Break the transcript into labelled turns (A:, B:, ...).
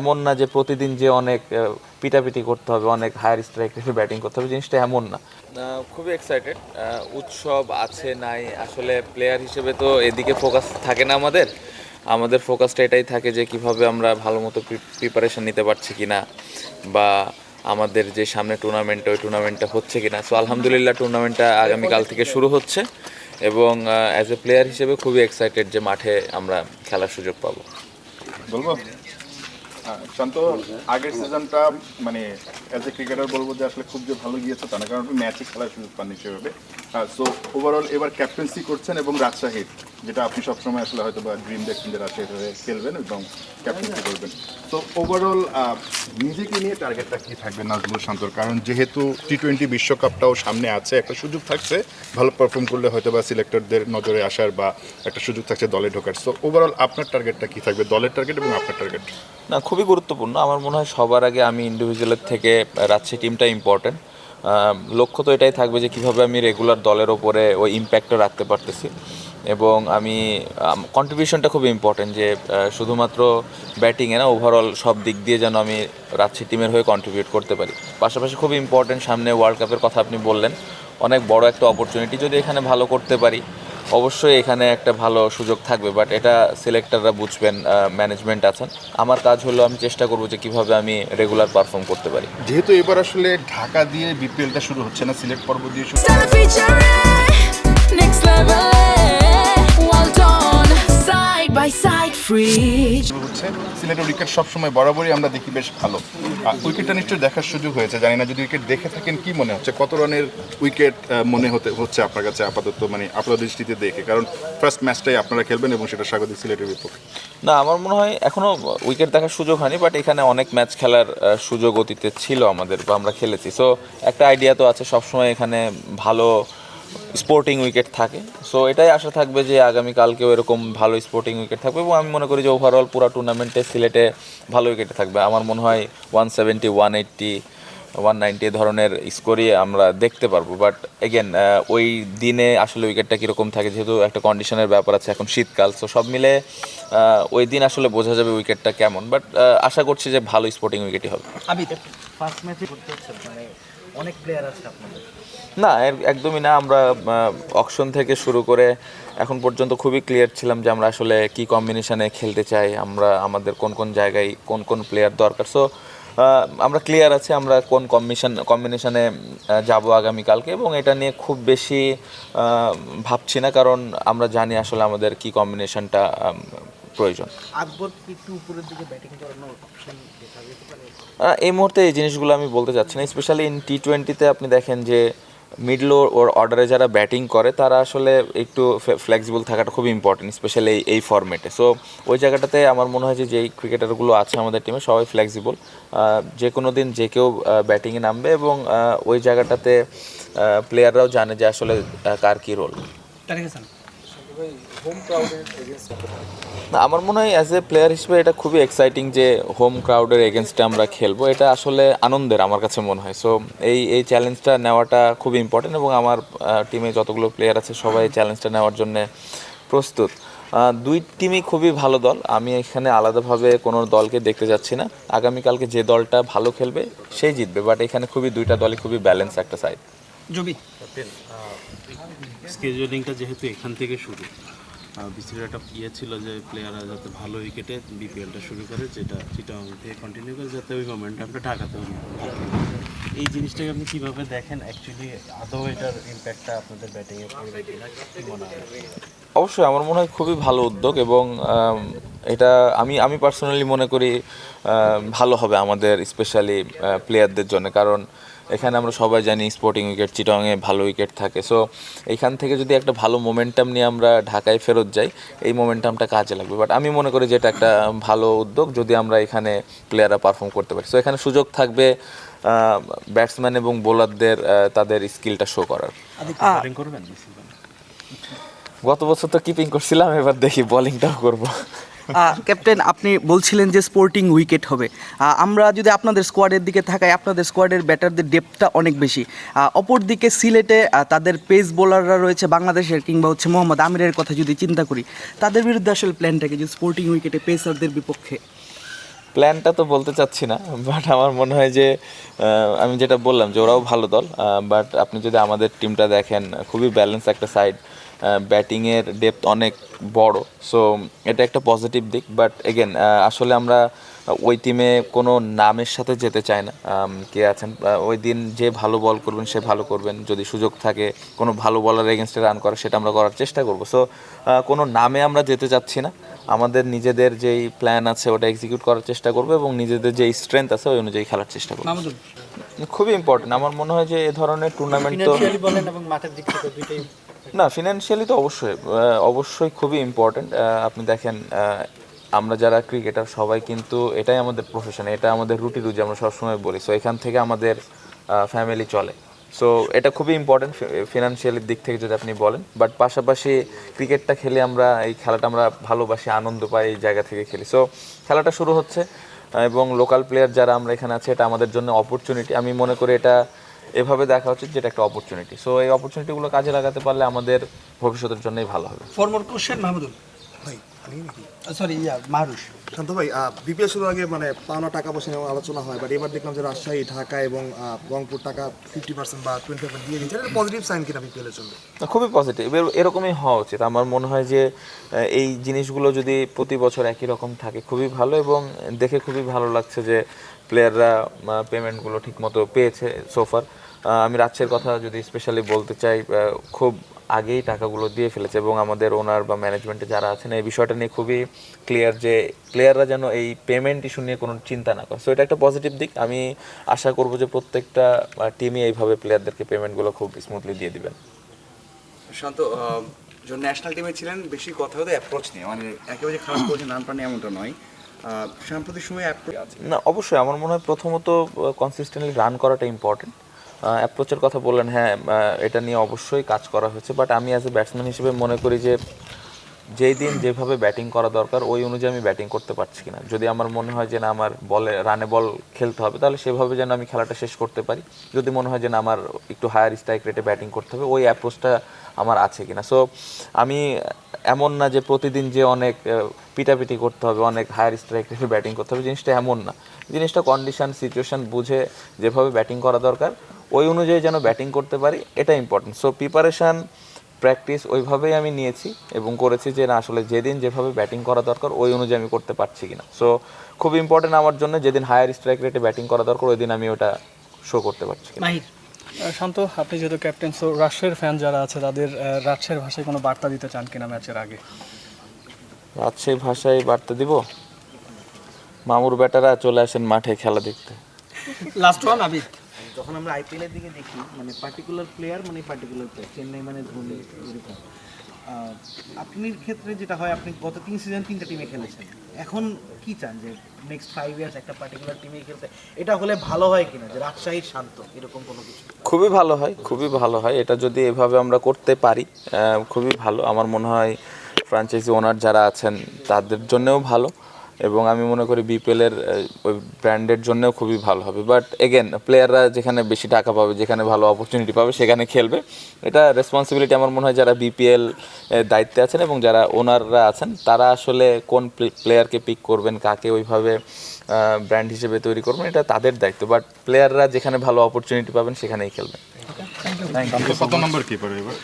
A: এমন না যে প্রতিদিন যে অনেক পিটাপিটি করতে হবে, অনেক হায়ার স্ট্রাইক রেখে ব্যাটিং করতে হবে, জিনিসটা এমন না। খুবই এক্সাইটেড। উৎসব আছে নাই, আসলে প্লেয়ার হিসেবে তো এদিকে ফোকাস থাকে না আমাদের। আমাদের ফোকাসটা এটাই থাকে যে কিভাবে আমরা ভালো মতো প্রিপারেশন নিতে পারছি কিনা, বা আমাদের যে সামনে টুর্নামেন্ট, ওই টুর্নামেন্টটা হচ্ছে কিনা। সো আলহামদুলিল্লাহ টুর্নামেন্টটা আগামীকাল থেকে শুরু হচ্ছে, এবং অ্যাজ এ প্লেয়ার হিসেবে খুবই এক্সাইটেড যে মাঠে আমরা খেলার সুযোগ পাবো।
B: বলবো শান্ত, আগের সিজনটা মানে অ্যাজ এ ক্রিকেটার বলবো যে আসলে খুব যে ভালো গিয়েছে তা না, কারণ আপনি ম্যাচে খেলার সুযোগ পান হিসেবে। সো ওভারঅল এবার ক্যাপ্টেন্সি করছেন এবং রাজশাহীর, যেটা আপনি সবসময় আসলে হয়তো বা ড্রিম দেখছেন যে রাজশাহীর হয়ে খেলবেন এবং ক্যাপ্টেন্সি করবেন। তো ওভারঅল নিজেকে নিয়ে টার্গেটটা কী থাকবে নাজমুল শান্তর? কারণ যেহেতু টি-20 বিশ্বকাপটাও সামনে আছে, একটা সুযোগ থাকছে ভালো পারফর্ম করলে হয়তো বা সিলেক্টরদের নজরে আসার, বা একটা সুযোগ থাকছে দলে ঢোকার। সো ওভারঅল আপনার টার্গেটটা কী থাকবে, দলের টার্গেট এবং আপনার টার্গেট?
A: না, খুবই গুরুত্বপূর্ণ। আমার মনে হয় সবার আগে আমি ইন্ডিভিজুয়ালের থেকে রাজশাহী টিমটা ইম্পর্টেন্ট। লক্ষ্য তো এটাই থাকবে যে কীভাবে আমি রেগুলার দলের ওপরে ওই ইম্প্যাক্টটা রাখতে পারতেছি, এবং আমি কন্ট্রিবিউশনটা খুব ইম্পর্টেন্ট, যে শুধুমাত্র ব্যাটিংয়ে না, ওভারঅল সব দিক দিয়ে যেন আমি রাজশাহী টিমের হয়ে কন্ট্রিবিউট করতে পারি। পাশাপাশি খুব ইম্পর্টেন্ট, সামনে ওয়ার্ল্ড কাপের কথা আপনি বললেন, অনেক বড় একটা অপরচুনিটি। যদি এখানে ভালো করতে পারি অবশ্যই এখানে একটা ভালো সুযোগ থাকবে, বাট এটা সিলেক্টররা বুঝবেন, ম্যানেজমেন্ট আছেন। আমার কাজ হলো আমি চেষ্টা করবো যে কীভাবে আমি রেগুলার পারফর্ম করতে পারি।
B: যেহেতু এবার আসলে ঢাকা দিয়ে বিপিএলটা শুরু হচ্ছে না, সিলেট পর্ব দিয়ে শুরু হচ্ছে, সিলেটের উইকেট সবসময় বরাবরই আমরা দেখি বেশ ভালো। উইকেটটা নিশ্চয়ই দেখার সুযোগ হয়েছে, জানি না যদি উইকেট দেখে থাকেন কি মনে হচ্ছে, কত রানের উইকেট মনে হচ্ছে আপনার কাছে আপাতত, মানে আপনার দৃষ্টিতে দেখে? কারণ ফার্স্ট ম্যাচটাই আপনারা খেলবেন এবং সেটা স্বাগতিক সিলেটের বিপক্ষে।
A: না, আমার মনে হয় এখনও উইকেট দেখার সুযোগ হয়নি, বাট এখানে অনেক ম্যাচ খেলার সুযোগ অতীতে ছিল আমাদের, বা আমরা খেলেছি। সো একটা আইডিয়া তো আছে, সবসময় এখানে ভালো স্পোর্টিং উইকেট থাকে। সো এটাই আশা থাকবে যে আগামীকালকেও এরকম ভালো স্পোর্টিং উইকেট থাকবে, এবং আমি মনে করি যে ওভারঅল পুরো টুর্নামেন্টে সিলেটে ভালো উইকেট থাকবে। আমার মনে হয় 170, 180, 190 ধরনের স্কোরই আমরা দেখতে পারবো। বাট এগেন ওই দিনে আসলে উইকেটটা কীরকম থাকে, যেহেতু একটা কন্ডিশনের ব্যাপার আছে, এখন শীতকাল, সো সব মিলে ওই দিন আসলে বোঝা যাবে উইকেটটা কেমন। বাট আশা করছি যে ভালো স্পোর্টিং উইকেটই হবে।
C: ফার্স্ট ম্যাচে করতে হচ্ছে, মানে অনেক প্লেয়ার আছে আপনাদের?
A: না, একদমই না। আমরা অকশন থেকে শুরু করে এখন পর্যন্ত খুবই ক্লিয়ার ছিলাম যে আমরা আসলে কী কম্বিনেশনে খেলতে চাই, আমরা আমাদের কোন কোন জায়গায় কোন কোন প্লেয়ার দরকার। সো আমরা ক্লিয়ার আছি আমরা কোন কম্বিনেশনে যাব আগামীকালকে, এবং এটা নিয়ে খুব বেশি ভাবছি না, কারণ আমরা জানি আসলে আমাদের কী কম্বিনেশনটা প্রয়োজন।
C: আকবর একটু উপরের দিকে ব্যাটিং করানোর অপশন দেখা যেতে পারে?
A: এই মুহূর্তে এই জিনিসগুলো আমি বলতে চাচ্ছি না। স্পেশালি ইন টি-20তে আপনি দেখেন যে মিডল অর্ডারে যারা ব্যাটিং করে তারা আসলে একটু ফ্লেক্সিবল থাকাটা খুব ইম্পর্টেন্ট, স্পেশালি এই ফরম্যাটে। সো ওই জায়গাটাতে আমার মনে হয় যে যেই ক্রিকেটারগুলো আছে আমাদের টিমে সবাই ফ্লেক্সিবল, যে কোনো দিন যে কেউ ব্যাটিংয়ে নামবে, এবং ওই জায়গাটাতে প্লেয়াররাও জানে যে আসলে কার কী রোল। আমার মনে হয় অ্যাজ এ প্লেয়ার হিসেবে এটা খুবই এক্সাইটিং যে হোম ক্রাউডের এগেনস্টে আমরা খেলবো, এটা আসলে আনন্দের আমার কাছে মনে হয়। সো এই চ্যালেঞ্জটা নেওয়াটা খুবই ইম্পর্টেন্ট, এবং আমার টিমে যতগুলো প্লেয়ার আছে সবাই চ্যালেঞ্জটা নেওয়ার জন্য প্রস্তুত। দুই টিমই খুবই ভালো দল, আমি এখানে আলাদাভাবে কোনো দলকে দেখতে যাচ্ছি না। আগামীকালকে যে দলটা ভালো খেলবে সেই জিতবে, বাট এখানে দুইটা দলই খুবই ব্যালেন্স একটা সাইড।
C: জবি
D: স্কেজুয়ালিংটা যেহেতু এখান থেকে শুরু, বিসিবির একটা ছিল যে প্লেয়াররা যাতে ভালো উইকেটে বিপিএলটা শুরু করে, যেটা চিটাগাং থেকে কন্টিনিউ করে, যাতে ওই মোমেন্টামটা ঢাকাতে এই জিনিসটাকে আপনি কীভাবে দেখেন? অ্যাকচুয়ালি আদৌ এটার ইম্প্যাক্টটা আপনাদের ব্যাটিংয়ে পড়বে কিনা, কী মনে হয়?
A: অবশ্যই আমার মনে হয় খুবই ভালো উদ্যোগ, এবং এটা আমি পার্সোনালি মনে করি ভালো হবে আমাদের স্পেশালি প্লেয়ারদের জন্য, কারণ এখানে আমরা সবাই জানি স্পোর্টিং উইকেট চিটাগাংয়ে ভালো উইকেট থাকে। সো এইখান থেকে যদি একটা ভালো মোমেন্টাম নিয়ে আমরা ঢাকায় ফেরত যাই, এই মোমেন্টামটা কাজে লাগবে। বাট আমি মনে করি যে এটা একটা ভালো উদ্যোগ যদি আমরা এখানে প্লেয়াররা পারফর্ম করতে পারি। সো এখানে সুযোগ থাকবে ব্যাটসম্যান এবং বোলারদের তাদের স্কিলটা শো করার। গত বছর তো কিপিং করছিলাম, এবার দেখি বোলিংটাও করবো।
C: ক্যাপ্টেন, আপনি বলছিলেন যে স্পোর্টিং উইকেট হবে। আমরা যদি আপনাদের স্কোয়াডের দিকে তাকাই, আপনাদের স্কোয়াডের ব্যাটারদের ডেপথটা অনেক বেশি। অপরদিকে সিলেটে তাদের পেস বোলাররা রয়েছে বাংলাদেশের, কিংবা হচ্ছে মোহাম্মদ আমিরের কথা যদি চিন্তা করি, তাদের বিরুদ্ধে আসলে প্ল্যানটাকে যে স্পোর্টিং উইকেটে পেসারদের বিপক্ষে?
A: প্ল্যানটা তো বলতে চাচ্ছি না, বাট আমার মনে হয় যে আমি যেটা বললাম যে ওরাও ভালো দল, বাট আপনি যদি আমাদের টিমটা দেখেন খুবই ব্যালেন্স একটা সাইড, ব্যাটিংয়ের ডেপথ অনেক বড়, সো এটা একটা পজিটিভ দিক। বাট এগেন আসলে আমরা ওই টিমে কোনো নামের সাথে যেতে চাই না। কে আছেন ওই দিন যে ভালো বল করবেন সে ভালো করবেন, যদি সুযোগ থাকে কোনো ভালো বলার এগেনস্টে রান করা সেটা আমরা করার চেষ্টা করবো। সো কোনো নামে আমরা যেতে চাচ্ছি না, আমাদের নিজেদের যেই প্ল্যান আছে ওটা এক্সিকিউট করার চেষ্টা করবো এবং নিজেদের যেই স্ট্রেংথ আছে ওই অনুযায়ী খেলার চেষ্টা করবো।
E: মাহমুদুল,
A: খুবই ইম্পর্টেন্ট আমার মনে হয় যে এ ধরনের টুর্নামেন্ট তো
E: ফিনান্সিয়ালি বলেন এবং মাঠের দিক থেকে দুইটাই।
A: না, ফিনান্সিয়ালি তো অবশ্যই খুবই ইম্পর্টেন্ট। আপনি দেখেন আমরা যারা ক্রিকেটার সবাই কিন্তু এটাই আমাদের প্রফেশন, এটা আমাদের রুজি আমরা সবসময় বলি। সো এখান থেকে আমাদের ফ্যামিলি চলে, সো এটা খুবই ইম্পর্টেন্ট ফিনান্সিয়ালির দিক থেকে যদি আপনি বলেন। বাট পাশাপাশি ক্রিকেটটা খেলে আমরা এই খেলাটা আমরা ভালোবাসি, আনন্দ পাই, এই জায়গা থেকে খেলি। সো খেলাটা শুরু হচ্ছে এবং লোকাল প্লেয়ার যারা আমরা এখানে আছে এটা আমাদের জন্য অপরচুনিটি। আমি মনে করি এটা এভাবে দেখা উচিত যেটা একটা অপরচুনিটি। সো এই অপরচুনিটিগুলো কাজে লাগাতে পারলে আমাদের ভবিষ্যতের জন্যই ভালো হবে।
E: ফর মোর কোশ্চেন মাহমুদুল,
F: ভাই আমি নাকি
E: সরি মাহরুষ।
F: শান্ত ভাই, বিপিএল শুরুর আগে মানে পাওনা টাকা পয়সা নিয়ে আলোচনা হয়, বাট এবার দেখলাম যে রাজশাহী, ঢাকা এবং রংপুর টাকা 50% বা 20% দিয়ে দিচ্ছে। এটা পজিটিভ সাইন কিনা বিপিএল এর জন্য?
A: খুবই পজিটিভ, এরকমই হওয়া উচিত। আমার মনে হয় যে এই জিনিসগুলো যদি প্রতি বছর একই রকম থাকে খুবই ভালো, এবং দেখে খুবই ভালো লাগছে যে প্লেয়াররা পেমেন্টগুলো ঠিকমতো পেয়েছে সোফার। আমি রাজশাহীর কথা যদি স্পেশালি বলতে চাই, খুব আগেই টাকাগুলো দিয়ে ফেলেছে এবং আমাদের ওনার বা ম্যানেজমেন্টে যারা আছেন এই বিষয়টা নিয়ে খুবই ক্লিয়ার যে প্লেয়াররা যেন এই পেমেন্ট ইস্যু নিয়ে কোনো চিন্তা না করে। সো এটা একটা পজিটিভ দিক। আমি আশা করব যে প্রত্যেকটা টিমই এইভাবে প্লেয়ারদেরকে পেমেন্টগুলো খুব স্মুথলি দিয়ে দিবেন।
G: শান্ত যখন ন্যাশনাল টিমে ছিলেন বেশি কথা হতো অ্যাপ্রোচ নিয়ে, মানে একেবারে যে খারাপ করেছেন রান পানি এমনটা নয়, সাম্প্রতিক সময়ে অ্যাপ্রোচ আছে
A: না, অবশ্যই আমার মনে হয় প্রথমত কনসিস্টেন্টলি রান করাটা ইম্পর্টেন্ট। অ্যাপ্রোচের কথা বললেন, হ্যাঁ এটা নিয়ে অবশ্যই কাজ করা হয়েছে, বাট আমি অ্যাজ এ ব্যাটসম্যান হিসেবে মনে করি যে যেই দিন যেভাবে ব্যাটিং করা দরকার ওই অনুযায়ী আমি ব্যাটিং করতে পারছি কিনা। যদি আমার মনে হয় যে না আমার রানে বল খেলতে হবে তাহলে সেভাবে যেন আমি খেলাটা শেষ করতে পারি। যদি মনে হয় যে না আমার একটু হায়ার স্ট্রাইক রেটে ব্যাটিং করতে হবে, ওই অ্যাপ্রোচটা আমার আছে কিনা। সো আমি এমন না যে প্রতিদিন যে অনেক পিটাপিটি করতে হবে, অনেক হায়ার স্ট্রাইক রেটে ব্যাটিং করতে হবে, জিনিসটা এমন না। জিনিসটা কন্ডিশন সিচুয়েশন বুঝে যেভাবে ব্যাটিং করা দরকার ওই অনুযায়ী যেন ব্যাটিং করতে পারি, এটা ইম্পর্টেন্ট। সো প্রিপারেশান প্র্যাকটিস ওইভাবেই আমি নিয়েছি এবং করেছি যে না আসলে যেদিন যেভাবে ব্যাটিং করা দরকার ওই অনুযায়ী আমি করতে পারছি কিনা। সো খুব ইম্পর্টেন্ট আমার জন্য, যেদিন হায়ার স্ট্রাইক রেটে ব্যাটিং করা দরকার ওই দিন আমি ওটা শো করতে পারছি কিনা।
E: মাহির,
H: শান্ত, আপনি যেহেতু ক্যাপ্টেন, সো রাজশাহীর ফ্যান যারা আছে তাদের রাজশাহীর ভাষায় কোনো বার্তা দিতে চান কিনা ম্যাচের আগে?
A: রাজশাহী ভাষায় বার্তা দিব, মামুর ব্যাটারা চলে আসেন মাঠে খেলা দেখতে।
E: Last one Abid.
C: যখন আমরা আইপিএল এর দিকে দেখি মানে পার্টিকুলার প্লেয়ার মানে পার্টিকুলার প্লেয়ার, চেন্নাই মানে ধোনি, এরকম আপনার ক্ষেত্রে যেটা হয়, আপনি গত 3 সিজন 3টা টিমে খেলেছেন, এখন কি চান যে নেক্সট 5 ইয়ার্স একটা পার্টিকুলার টিমে খেলতে? এটা হলে ভালো হয় কিনা যে রাজশাহীর শান্ত এরকম কোনো কিছু?
A: খুবই ভালো হয়, খুবই ভালো হয়। এটা যদি এভাবে আমরা করতে পারি খুবই ভালো। আমার মনে হয় ফ্র্যাঞ্চাইজি ওনার যারা আছেন তাদের জন্যও ভালো, এবং আমি মনে করি বিপিএলের ওই ব্র্যান্ডের জন্যও খুবই ভালো হবে। বাট এগেন প্লেয়াররা যেখানে বেশি টাকা পাবে, যেখানে ভালো অপরচুনিটি পাবে সেখানে খেলবে। এটা রেসপন্সিবিলিটি আমার মনে হয় যারা বিপিএল দায়িত্বে আছেন এবং যারা ওনাররা আছেন তারা আসলে কোন প্লেয়ারকে পিক করবেন, কাকে ওইভাবে ব্র্যান্ড হিসেবে তৈরি করবেন, এটা তাদের দায়িত্ব। বাট প্লেয়াররা যেখানে ভালো অপরচুনিটি পাবেন সেখানেই খেলবেন।
B: কত নম্বর কিপার এবার?